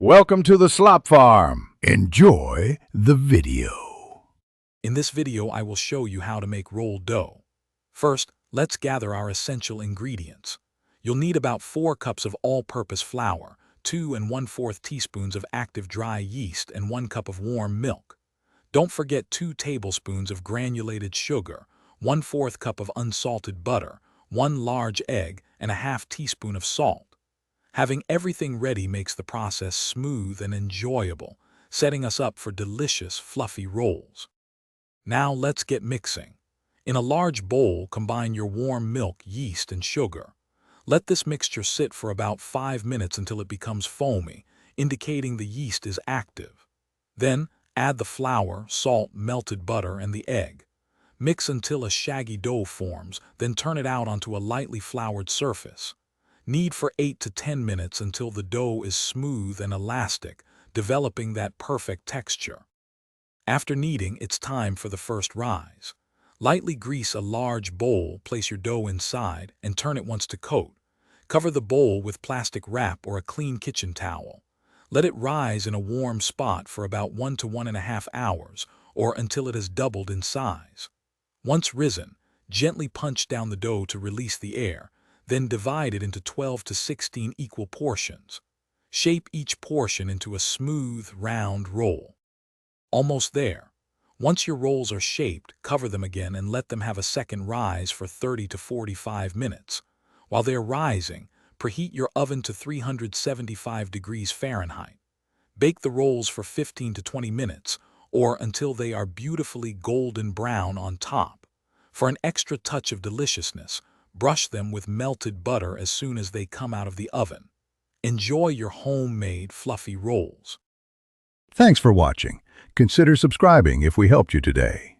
Welcome to the Slop Farm. Enjoy the video. In this video, I will show you how to make rolled dough. First, let's gather our essential ingredients. You'll need about 4 cups of all-purpose flour, 2 1/4 teaspoons of active dry yeast, and 1 cup of warm milk. Don't forget 2 tablespoons of granulated sugar, 1/4 cup of unsalted butter, 1 large egg, and a half teaspoon of salt. Having everything ready makes the process smooth and enjoyable, setting us up for delicious, fluffy rolls. Now let's get mixing. In a large bowl, combine your warm milk, yeast, and sugar. Let this mixture sit for about 5 minutes until it becomes foamy, indicating the yeast is active. Then, add the flour, salt, melted butter, and the egg. Mix until a shaggy dough forms, then turn it out onto a lightly floured surface. Knead for 8 to 10 minutes until the dough is smooth and elastic, developing that perfect texture. After kneading, it's time for the first rise. Lightly grease a large bowl, place your dough inside, and turn it once to coat. Cover the bowl with plastic wrap or a clean kitchen towel. Let it rise in a warm spot for about 1 to 1.5 hours, or until it has doubled in size. Once risen, gently punch down the dough to release the air, then divide it into 12 to 16 equal portions. Shape each portion into a smooth, round roll. Almost there. Once your rolls are shaped, cover them again and let them have a second rise for 30 to 45 minutes. While they're rising, preheat your oven to 375 degrees Fahrenheit. Bake the rolls for 15 to 20 minutes, or until they are beautifully golden brown on top. For an extra touch of deliciousness, brush them with melted butter as soon as they come out of the oven. Enjoy your homemade fluffy rolls. Thanks for watching. Consider subscribing if we helped you today.